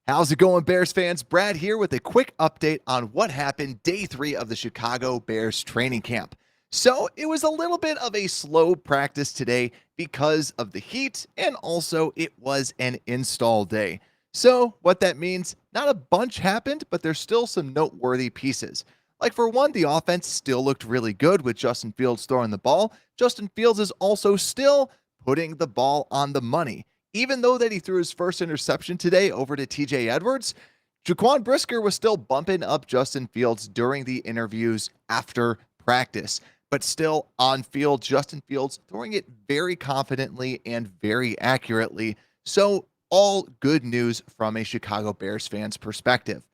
How's it going, Bears fans? Brad here with a quick update on what happened day 3 of the Chicago Bears training camp. So, it was a little bit of a slow practice today because of the heat, and also it was an install day. So, what that means, not a bunch happened, but there's still some noteworthy pieces. Like, for one, the offense still looked really good with Justin Fields throwing the ball. Justin Fields is also still putting the ball on the money. Even though that he threw his first interception today over to TJ Edwards, Jaquan Brisker was still bumping up Justin Fields during the interviews after practice. But still on field, Justin Fields throwing it very confidently and very accurately. So, all good news from a Chicago Bears fan's perspective.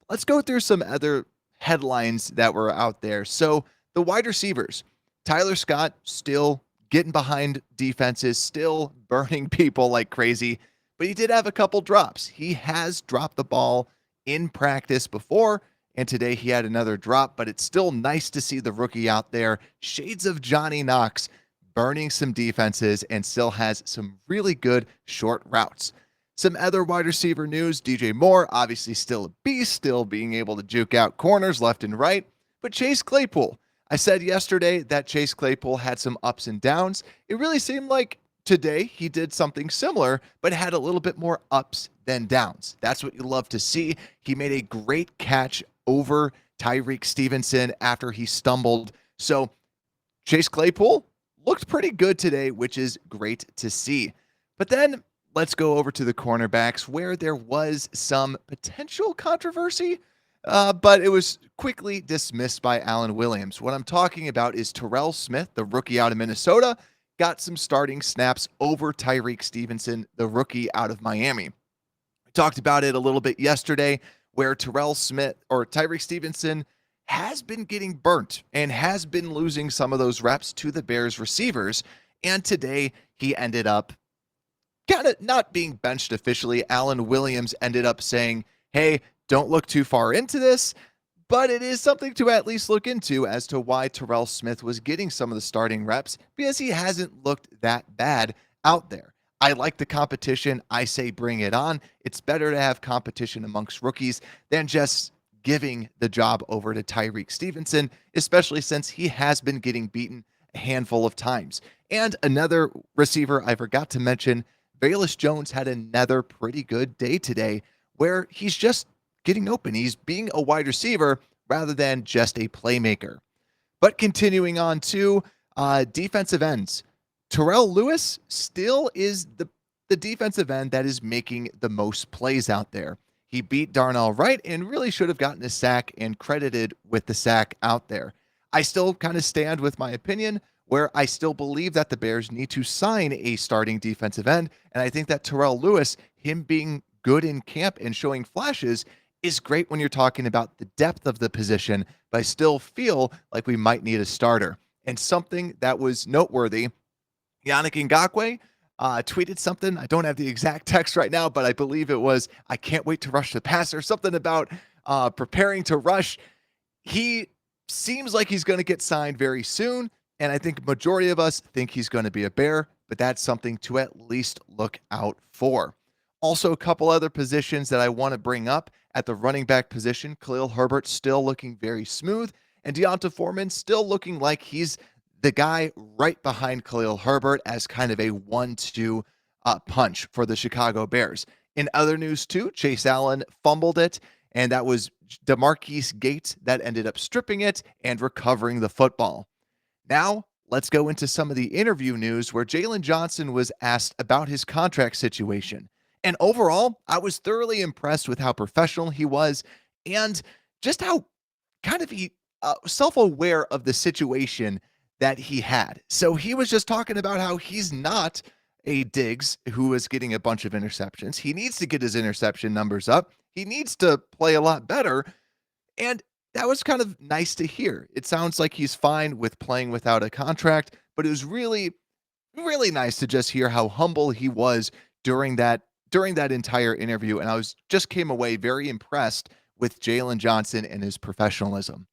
Let's go through some other headlines that were out there. So, the wide receivers, Tyler Scott still getting behind defenses, still burning people like crazy, but he did have a couple drops. He has dropped the ball in practice before, and today he had another drop, but it's still nice to see the rookie out there, shades of Johnny Knox, burning some defenses and still has some really good short routes. Some other wide receiver news, DJ Moore, obviously still a beast, still being able to juke out corners left and right, but Chase Claypool, I said yesterday that Chase Claypool had some ups and downs. It really seemed like today he did something similar, but had a little bit more ups than downs. That's what you love to see. He made a great catch over Tyrique Stevenson after he stumbled. So Chase Claypool looked pretty good today, which is great to see. But then let's go over to the cornerbacks where there was some potential controversy. But it was quickly dismissed by Alan Williams. What I'm talking about is Terrell Smith, the rookie out of Minnesota, got some starting snaps over Tyrique Stevenson, the rookie out of Miami. We talked about it a little bit yesterday, where Terrell Smith or Tyrique Stevenson has been getting burnt and has been losing some of those reps to the Bears receivers. And today he ended up kind of not being benched officially. Alan Williams ended up saying, hey, don't look too far into this, but it is something to at least look into as to why Terrell Smith was getting some of the starting reps, because he hasn't looked that bad out there. I like the competition. I say bring it on. It's better to have competition amongst rookies than just giving the job over to Tyrique Stevenson, especially since he has been getting beaten a handful of times. And another receiver I forgot to mention, Velus Jones, had another pretty good day today where he's just getting open. He's being a wide receiver rather than just a playmaker. But continuing on to defensive ends, Terrell Lewis still is the defensive end that is making the most plays out there. He beat Darnell Wright and really should have gotten a sack and credited with the sack out there. I still kind of stand with my opinion where I still believe that the Bears need to sign a starting defensive end. And I think that Terrell Lewis, him being good in camp and showing flashes, is great when you're talking about the depth of the position, but I still feel like we might need a starter. And something that was noteworthy, Yannick Ngakoue tweeted something. I don't have the exact text right now, but I believe it was, I can't wait to rush the passer, something about preparing to rush. He seems like he's going to get signed very soon, and I think majority of us think he's going to be a Bear, but that's something to at least look out for. Also, a couple other positions that I want to bring up. At the running back position, Khalil Herbert still looking very smooth, and Deonta Foreman still looking like he's the guy right behind Khalil Herbert as kind of a 1-2 punch for the Chicago Bears. In other news too, Chase Allen fumbled it, and that was DeMarquise Gates that ended up stripping it and recovering the football. Now, let's go into some of the interview news where Jalen Johnson was asked about his contract situation. And overall, I was thoroughly impressed with how professional he was and just how kind of self-aware of the situation that he had. So he was just talking about how he's not a Diggs who is getting a bunch of interceptions. He needs to get his interception numbers up. He needs to play a lot better. And that was kind of nice to hear. It sounds like he's fine with playing without a contract, but it was really, really nice to just hear how humble he was during that entire interview. And I was just came away very impressed with Jalen Johnson and his professionalism.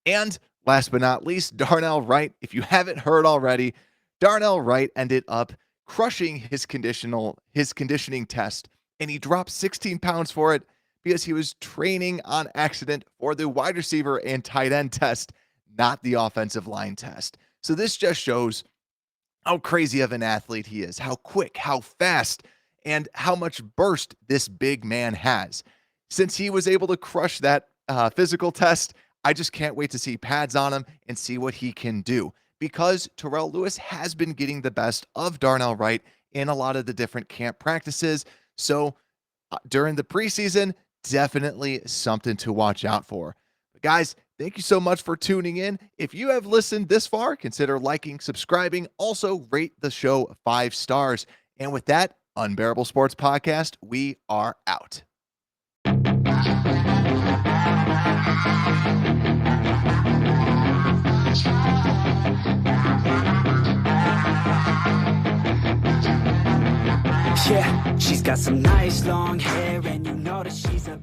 And last but not least, Darnell Wright. If you haven't heard already, Darnell Wright ended up crushing his conditioning test, and he dropped 16 pounds for it. because he was training on accident for the wide receiver and tight end test, not the offensive line test. So this just shows how crazy of an athlete he is, how quick, how fast, and how much burst this big man has. Since he was able to crush that physical test, I just can't wait to see pads on him and see what he can do, because Terrell Lewis has been getting the best of Darnell Wright in a lot of the different camp practices. So during the preseason, definitely something to watch out for. But guys, thank you so much for tuning in. If you have listened this far, consider liking, subscribing, also rate the show 5 stars. And with that, Unbearable Sports Podcast, we are out. Yeah, she's got some nice long hair and you know that she's a